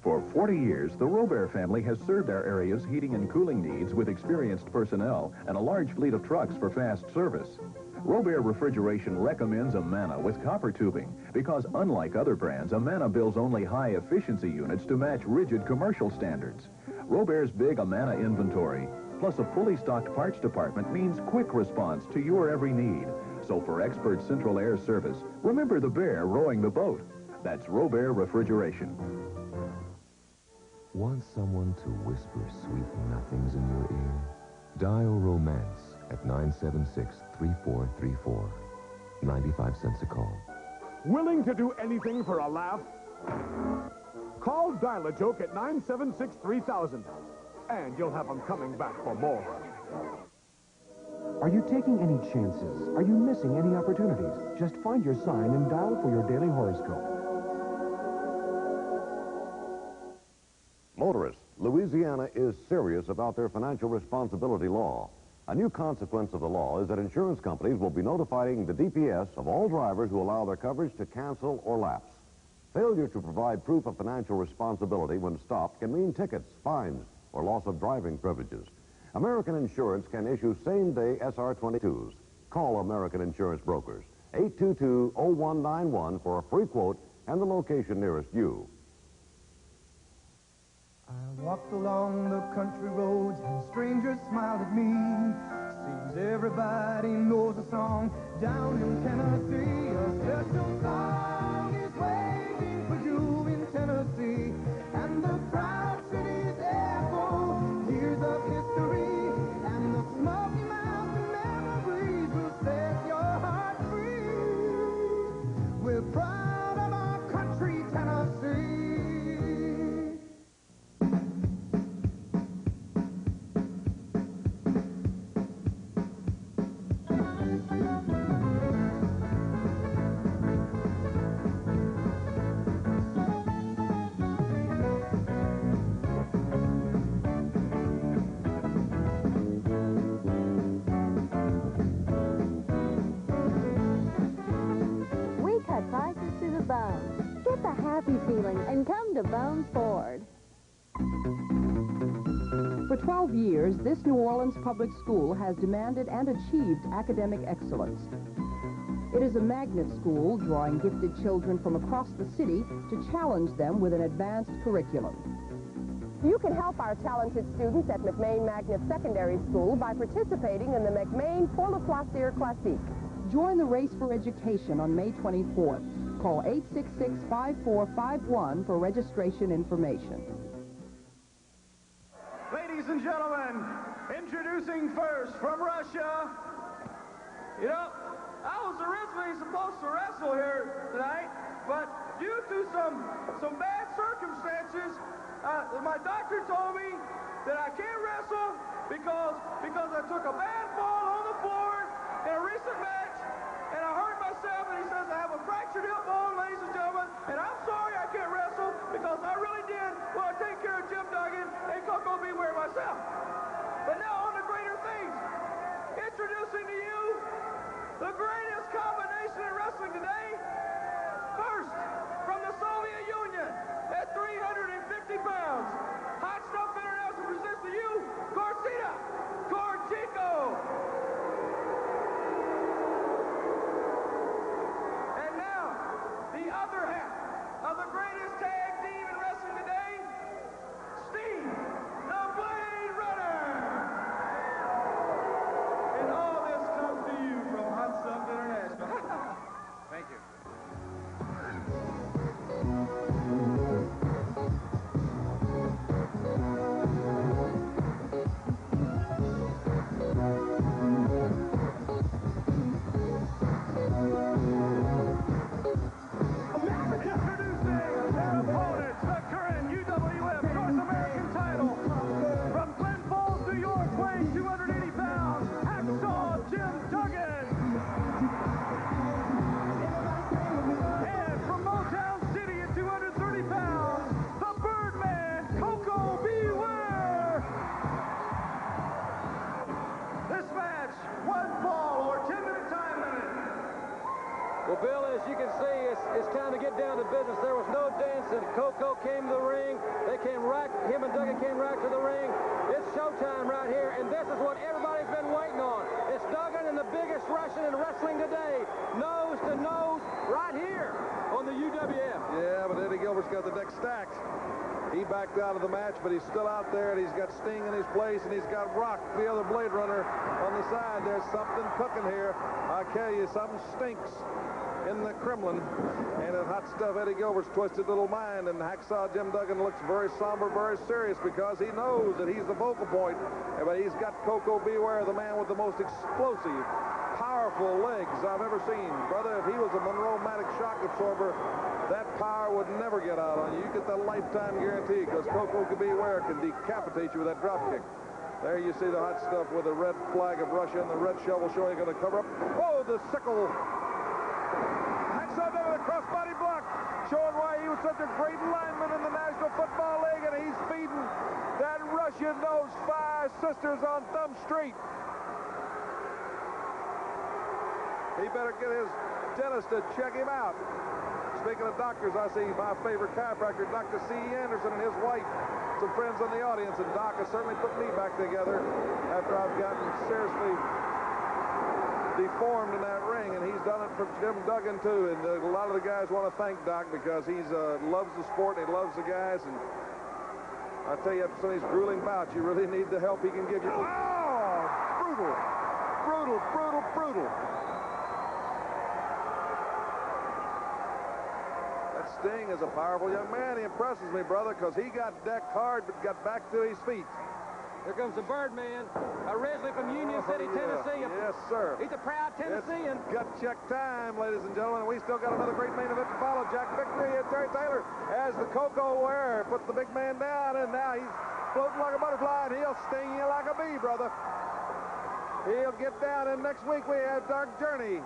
For 40 years, the Robert family has served our area's heating and cooling needs with experienced personnel and a large fleet of trucks for fast service. Robert Refrigeration recommends Amana with copper tubing because, unlike other brands, Amana builds only high-efficiency units to match rigid commercial standards. Robert's big Amana inventory, plus a fully stocked parts department, means quick response to your every need. So for expert central air service, remember the bear rowing the boat. That's Robert Refrigeration. Want someone to whisper sweet nothings in your ear? Dial Romance at 976-3434. 95 cents a call. Willing to do anything for a laugh? Call Dial-A-Joke at 976-3000, and you'll have them coming back for more. Are you taking any chances? Are you missing any opportunities? Just find your sign and dial for your daily horoscope. Motorists, Louisiana is serious about their financial responsibility law. A new consequence of the law is that insurance companies will be notifying the DPS of all drivers who allow their coverage to cancel or lapse. Failure to provide proof of financial responsibility when stopped can mean tickets, fines, or loss of driving privileges. American Insurance can issue same-day SR-22s. Call American Insurance Brokers, 822-0191 for a free quote and the location nearest you. I walked along the country roads and strangers smiled at me. Seems everybody knows the song down in Tennessee. A special song is waiting for you in Tennessee. And the proud city's echo, years of history, and the Smoky Mountain memories will set your heart free. We're proud of our country, Tennessee. Get the happy feeling and come to Bones Ford. For $12 12 years, this New Orleans public school has demanded and achieved academic excellence. It is a magnet school, drawing gifted children from across the city to challenge them with an advanced curriculum. You can help our talented students at McMain Magnet Secondary School by participating in the McMain Pour le Plaisir Classique. Join the race for education on May 24th. Call 866-5451 for registration information. Ladies and gentlemen, introducing first from Russia. You know, I was originally supposed to wrestle here tonight, but due to some bad circumstances, my doctor told me that I can't wrestle because I took a bad fall on the floor in a recent match, and I hurt myself, and he says I have a fractured hip bone, ladies and gentlemen, and I'm sorry I can't wrestle because I really did want to take care of Jim Duggan and Koko B. Ware myself. But now on to greater things. Introducing to you the greatest combination in wrestling today. First, from the Soviet Union at 350 pounds, Hot Stuff International presents to you Gorcita Korchenko. And now, the other half of the greatest tag team in wrestling today, Steve the Blade Runner. And all this comes to you from Hot Stuff International. Thank you. Well, Bill, as you can see, it's time to get down to business. There was no dancing. Koko came to the ring. Him and Duggan came right to the ring. It's showtime right here, and this is what everybody's been waiting on. It's Duggan and the biggest Russian in wrestling today, nose to nose, right here on the UWF. Yeah, but Eddie Gilbert's got the deck stacked. He backed out of the match, but he's still out there, and he's got Sting in his place, and he's got Rock, the other Blade Runner, on the side. There's something cooking here. I tell you, something stinks in the Kremlin. And in Hot Stuff, Eddie Gilbert's twisted little mind, and Hacksaw Jim Duggan looks very somber, very serious, because he knows that he's the focal point. But he's got Koko B. Ware, the man with the most explosive, powerful legs I've ever seen. Brother, if he was a Monroe-Matic shock absorber, that power would never get out on you. You get the lifetime guarantee, because Koko B. Ware can decapitate you with that drop kick. There you see the Hot Stuff with the red flag of Russia and the red shovel showing going to cover up. Oh, the sickle. Hacksaw Duggan with a crossbody block, showing why he was such a great lineman in the National Football League, and he's feeding that Russian those five sisters on Thumb Street. He better get his dentist to check him out. Speaking of doctors, I see my favorite chiropractor, Dr. C. Anderson, and his wife, some friends in the audience, and Doc has certainly put me back together after I've gotten seriously deformed in that ring, and he's done it for Jim Duggan too. And a lot of the guys want to thank Doc because he loves the sport and he loves the guys. And I tell you, after some of these grueling bouts, you really need the help he can give you. Oh, brutal, brutal, brutal, brutal. That Sting is a powerful young man. He impresses me, brother, because he got decked hard but got back to his feet. Here comes the Birdman, originally from Union City, Tennessee. Yes, sir. He's a proud Tennessean. It's gut check time, ladies and gentlemen. We still got another great main event to follow. Jack Victory and Terry Taylor as the Koko Ware puts the big man down, and now he's floating like a butterfly, and he'll sting you like a bee, brother. He'll get down, and next week we have Dark Journey.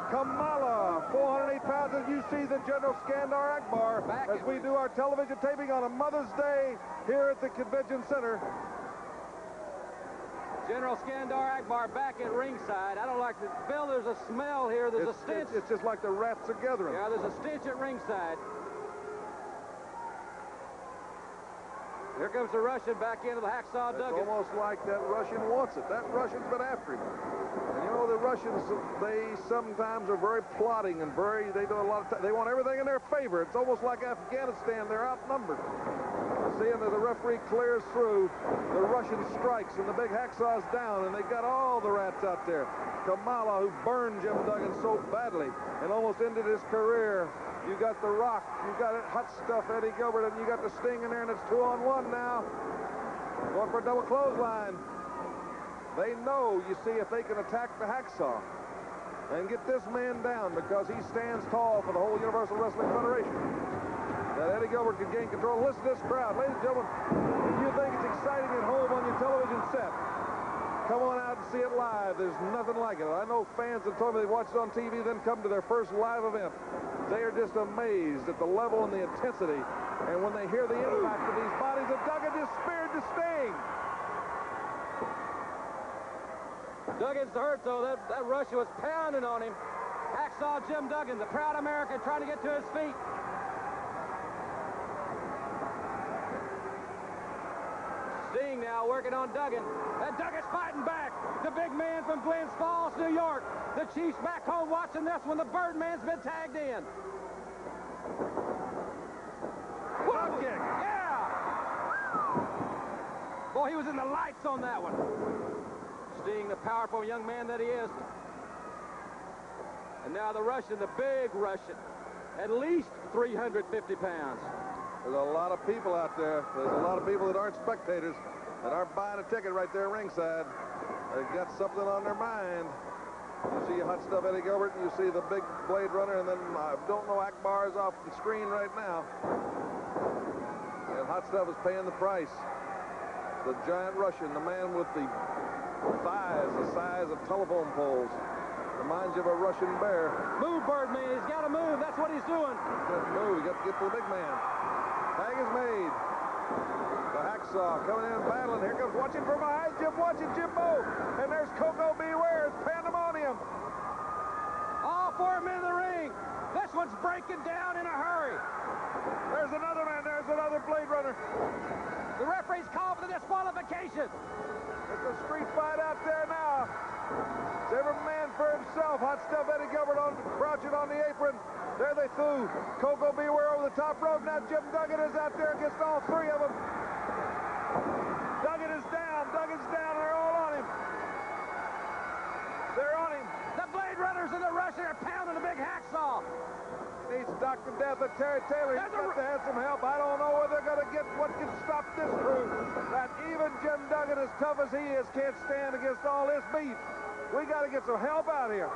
Kamala, 408 pounds, as you see the General Skandar Akbar as we do our television taping on a Mother's Day here at the Convention Center. General Skandar Akbar back at ringside. I don't like the Bill, there's a smell here. There's a stench. It's just like the rats are gathering. Yeah, there's a stench at ringside. Here Here comes the Russian back into the hacksaw Duggan. It's almost like that Russian wants it. That Russian's been after him. And you know, the Russians, they sometimes are very plotting and they do a lot of, they want everything in their favor. It's almost like Afghanistan. They're outnumbered. Seeing that the referee clears through, the Russian strikes, and the big hacksaw's down, and they got all the rats out there. Kamala, who burned Jim Duggan so badly and almost ended his career. You got The Rock, you got Hot Stuff Eddie Gilbert, and you got the Sting in there, and it's 2-on-1 now. Going for a double clothesline. They know, you see, if they can attack the hacksaw and get this man down, because he stands tall for the whole Universal Wrestling Federation, that Eddie Gilbert can gain control. Listen to this crowd. Ladies and gentlemen, if you think it's exciting at home on your television set, come on out and see it live. There's nothing like it. I know fans that told me they watched it on TV, then come to their first live event. They are just amazed at the level and the intensity. And when they hear the impact of these bodies, of Duggan just speared the Sting. Duggan's hurt, though. That Russian was pounding on him. Hacksaw Jim Duggan, the proud American, trying to get to his feet. Sting now working on Duggan. And Duggan's fighting back. The big man from Glens Falls, New York. The Chiefs back home watching this one. The Birdman's been tagged in. Whoa, kick. Yeah! Boy, he was in the lights on that one. Sting, the powerful young man that he is. And now the Russian, the big Russian. At least 350 pounds. There's a lot of people out there. There's a lot of people that aren't spectators, that aren't buying a ticket right there ringside. They've got something on their mind. You see Hot Stuff Eddie Gilbert, and you see the big Blade Runner, and then I don't know, Akbar is off the screen right now. And Hot Stuff is paying the price. The giant Russian, the man with the thighs the size of telephone poles. Reminds you of a Russian bear. Move, Birdman. He's got to move. That's what he's doing. Just move. You got to get to the big man. Tag is made. The hacksaw coming in and battling. Here comes, watching from behind Jim, watching Jimbo. And there's Coco Beware. It's pandemonium. All 4 men in the ring. This one's breaking down in a hurry. There's another man. There's another Blade Runner. The referee's called for the disqualification. It's a street fight out there now. It's every man for himself. Hot Stuff Eddie Gilbert crouching on the apron. There they threw Coco Beware over the top rope. Now Jim Duggan is out there against all 3 of them. Duggan is down. Duggan's down. They're all on him. They're on him. The Blade Runners and the Russian are pounding the big hacksaw. Needs Dr. Death and Terry Taylor. He's got to have some help. I don't know where they're going to get what can stop this crew. That even Jim Duggan, as tough as he is, can't stand against all this beef. We got to get some help out here.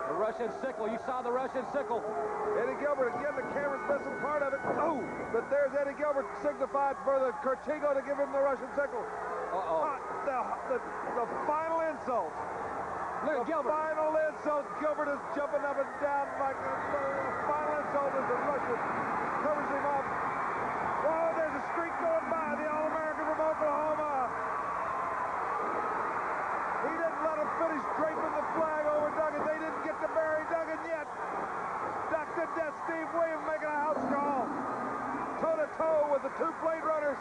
The Russian sickle. You saw the Russian sickle. Eddie Gilbert, again, the camera's missing part of it. Oh, but there's Eddie Gilbert signified for the Kurchenko to give him the Russian sickle. Uh-oh. The final insult. Look at Gilbert. Final insult. Gilbert is jumping up and down like the final insult is the Russian. Covers him up. Whoa, there's a streak going by. The All-American from Oklahoma. He didn't let him finish draping the flag over Duggan. They didn't get to bury Duggan yet. Dr. Death, Steve Williams making a house call. Toe-to-toe with the 2 Blade Runners.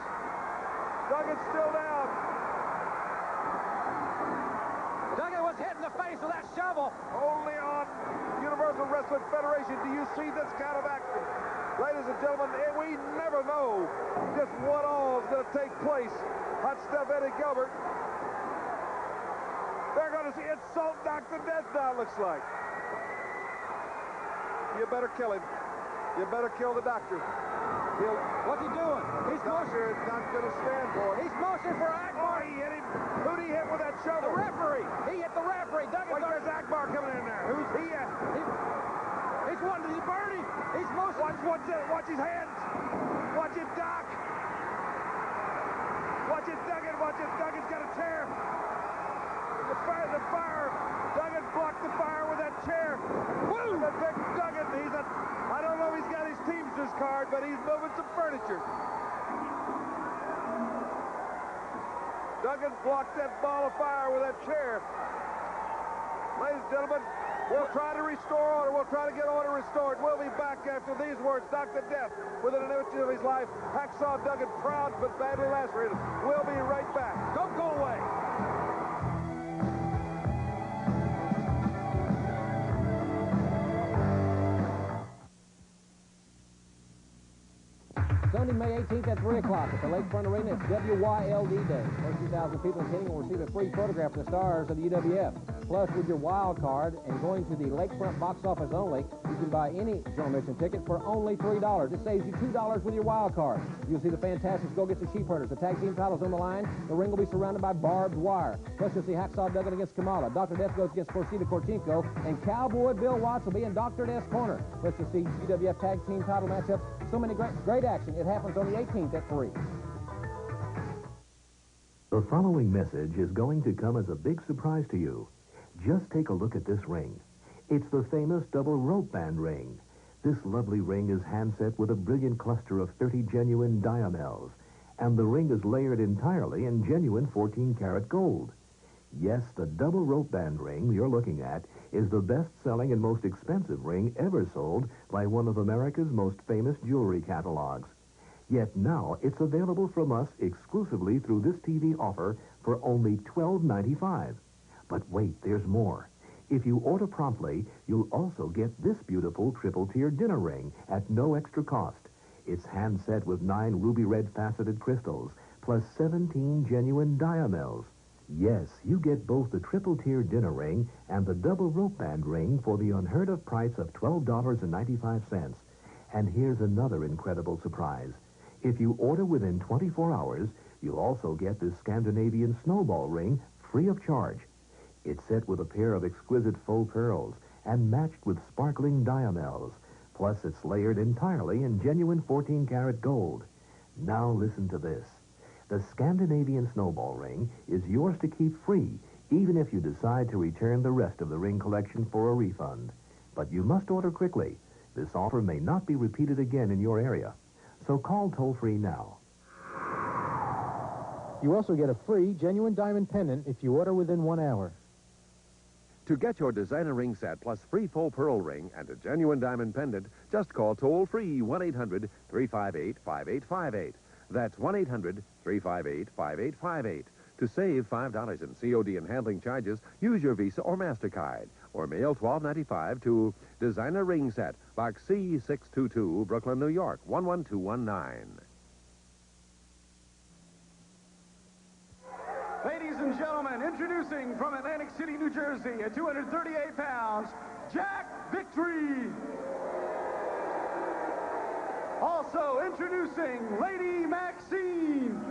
Duggan's still down. Duggan was hit in the face with that shovel. Only on Universal Wrestling Federation do you see this kind of action. Ladies and gentlemen, we never know just what all is going to take place. Hot Stuff Eddie Gilbert. They're going to see insult Dr. Death now, looks like. You better kill him. You better kill the doctor. What's he doing? He's doctor is not going to stand for it. He's motioning for Akbar. Oh, he hit him. Who'd he hit with that shovel? The referee. He hit the referee. Duggan. Wait, there's Akbar coming in there. Who's he at? He's wanting to burn him. He's motioning. Watch his hands. Watch it, Doc. Watch it, Duggan. Watch it. Duggan's got a chair. The fire. Duggan blocked the fire with that chair. Woo! The big Duggan. I don't know if he's got his Teamsters card, but he's moving some furniture. Duggan blocked that ball of fire with that chair. Ladies and gentlemen. We'll try to restore order. We'll try to get order restored. We'll be back after these words. Dr. Death, within an inch of his life. Hacksaw Duggan, proud but badly lacerated. We'll be right back. Don't go away. Sunday, May 18th at 3 o'clock at the Lakefront Arena. It's WYLD Day. First 2,000 people attending will receive a free photograph of the stars of the UWF. Plus, with your wild card and going to the Lakefront box office only, you can buy any general admission ticket for only $3. It saves you $2 with your wild card. You'll see the Fantastics go against the Sheep Herders. The tag team titles on the line. The ring will be surrounded by barbed wire. Plus, you'll see Hacksaw Duggan against Kamala. Dr. Death goes against Corsita Korchenko. And Cowboy Bill Watts will be in Dr. Death's corner. Plus, you'll see UWF tag team title matchups. So many great action. It happens on the 18th at 3. The following message is going to come as a big surprise to you. Just take a look at this ring. It's the famous double rope band ring. This lovely ring is handset with a brilliant cluster of 30 genuine diamonds, and the ring is layered entirely in genuine 14-karat gold. Yes, the double rope band ring you're looking at is the best-selling and most expensive ring ever sold by one of America's most famous jewelry catalogs. Yet now it's available from us exclusively through this TV offer for only $12.95. But wait, there's more. If you order promptly, you'll also get this beautiful triple-tier dinner ring at no extra cost. It's hand-set with 9 ruby red faceted crystals, plus 17 genuine diamonds. Yes, you get both the triple-tier dinner ring and the double rope band ring for the unheard-of price of $12.95. And here's another incredible surprise. If you order within 24 hours, you'll also get this Scandinavian snowball ring free of charge. It's set with a pair of exquisite faux pearls and matched with sparkling diamonds. Plus, it's layered entirely in genuine 14-karat gold. Now listen to this. The Scandinavian snowball ring is yours to keep free, even if you decide to return the rest of the ring collection for a refund. But you must order quickly. This offer may not be repeated again in your area. So call toll-free now. You also get a free genuine diamond pendant if you order within 1 hour. To get your designer ring set plus free faux pearl ring and a genuine diamond pendant, just call toll-free 1-800-358-5858. That's 1-800-358-5858. To save $5 in COD and handling charges, use your Visa or MasterCard. Or mail $12.95 to Designer Ring Set, Box C622, Brooklyn, New York, 11219. Ladies and gentlemen, introducing from Atlantic City, New Jersey, at 238 pounds, Jack Victory. Also introducing Lady Maxine.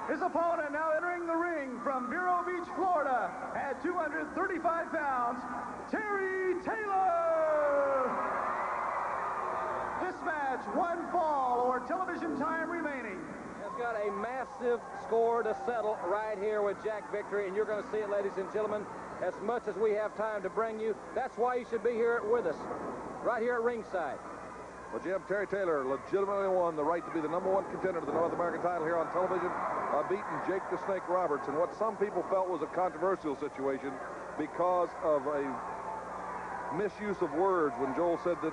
His opponent now entering the ring from Vero Beach, Florida, at 235 pounds, Terry Taylor. This match, 1 fall or television time remaining. Has got a massive score to settle right here with Jack Victory, and you're going to see it, ladies and gentlemen, as much as we have time to bring you. That's why you should be here with us, right here at ringside. Well, Jim, Terry Taylor legitimately won the right to be the #1 contender to the North American title here on television, beating Jake the Snake Roberts in what some people felt was a controversial situation because of a misuse of words when Joel said that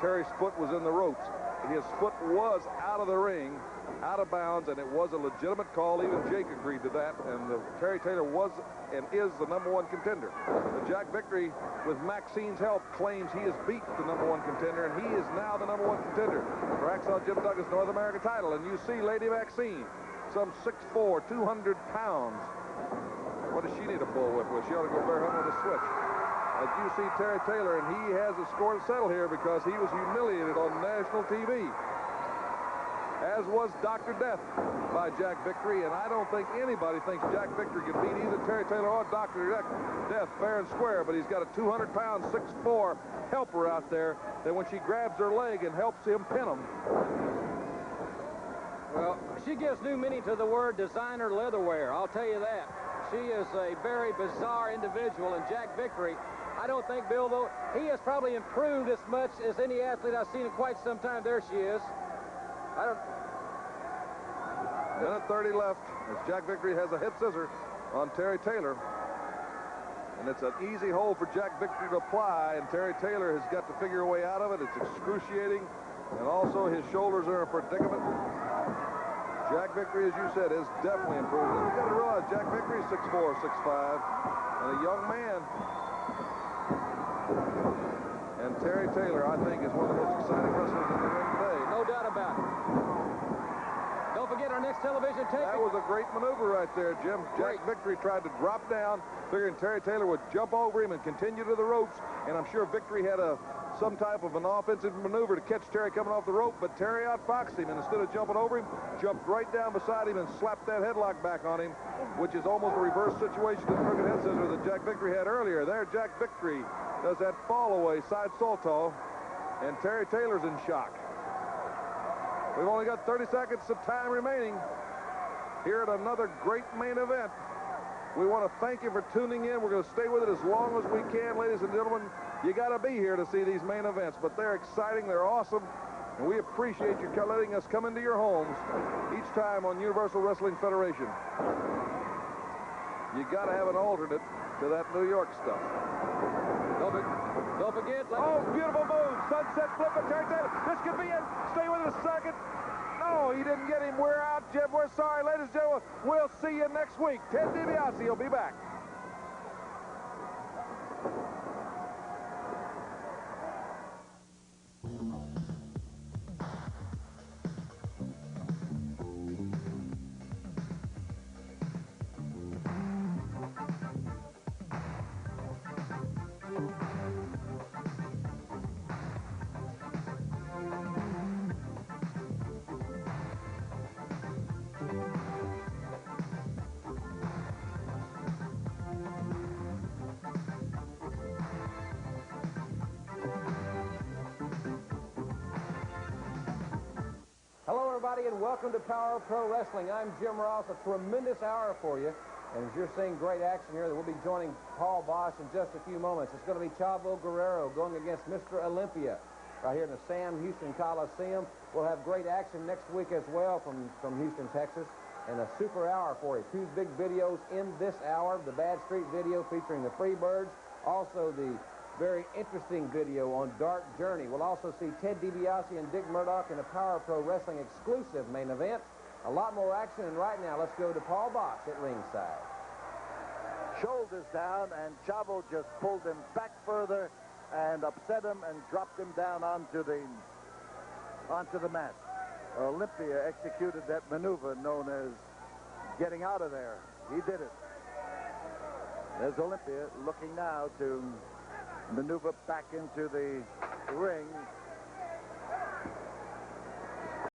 Terry's foot was in the ropes. His foot was out of the ring, out of bounds, and it was a legitimate call. Even Jake agreed to that, and Terry Taylor was and is the #1 contender. But Jack Victory, with Maxine's help, claims he has beat the #1 contender, and he is now the #1 contender for Hacksaw Jim Duggan's North American title. And you see Lady Maxine, some 6'4", 200 pounds. What does she need a bullwhip with? She ought to go barefoot with a switch. As you see Terry Taylor, and he has a score to settle here because he was humiliated on national TV, as was Dr. Death by Jack Victory, and I don't think anybody thinks Jack Victory can beat either Terry Taylor or Dr. Death fair and square, but he's got a 200-pound, 6'4" helper out there that when she grabs her leg and helps him pin him. Well, she gives new meaning to the word designer leatherware, I'll tell you that. She is a very bizarre individual, and Jack Victory, I don't think, Bill, though, he has probably improved as much as any athlete I've seen in quite some time. There she is. Minute 30 left as Jack Victory has a hip scissor on Terry Taylor. And it's an easy hold for Jack Victory to apply, and Terry Taylor has got to figure a way out of it. It's excruciating, and also his shoulders are in a predicament. Jack Victory, as you said, is definitely improved. And you've got to realize Jack Victory is 6'4", 6'5", and a young man. And Terry Taylor, I think, is one of the most exciting wrestlers in the ring today. No doubt about it. Don't forget our next television tape. That was a great maneuver right there, Jim. Jack Victory tried to drop down, figuring Terry Taylor would jump over him and continue to the ropes. And I'm sure Victory had some type of an offensive maneuver to catch Terry coming off the rope, but Terry outfoxed him, and instead of jumping over him, jumped right down beside him and slapped that headlock back on him, which is almost a reverse situation to the crooked head scissor that Jack Victory had earlier. There, Jack Victory does that fall away side salto, and Terry Taylor's in shock. We've only got 30 seconds of time remaining here at another great main event. We want to thank you for tuning in. We're going to stay with it as long as we can, ladies and gentlemen. You got to be here to see these main events, but they're exciting, they're awesome, and we appreciate you letting us come into your homes each time on Universal Wrestling Federation. You got to have an alternate to that New York stuff. Don't forget. Oh, beautiful move. Sunset flip of Terry Taylor. This could be it. Stay with it a second. No, he didn't get him. We're out, Jim. We're sorry, ladies and gentlemen. We'll see you next week. Ted DiBiase will be back. Hello, everybody, and welcome to Power Pro Wrestling. I'm Jim Ross. A tremendous hour for you. And as you're seeing great action here, we'll be joining Paul Bosch in just a few moments. It's going to be Chavo Guerrero going against Mr. Olympia right here in the Sam Houston Coliseum. We'll have great action next week as well from Houston, Texas. And a super hour for you. Two big videos in this hour. The Bad Street video featuring the Freebirds. Also the very interesting video on Dark Journey. We'll also see Ted DiBiase and Dick Murdoch in a Power Pro Wrestling exclusive main event. A lot more action, and right now, let's go to Paul Bosch at ringside. Shoulders down, and Chavo just pulled him back further and upset him and dropped him down onto the mat. Olympia executed that maneuver known as getting out of there. He did it. There's Olympia looking now to maneuver back into the ring.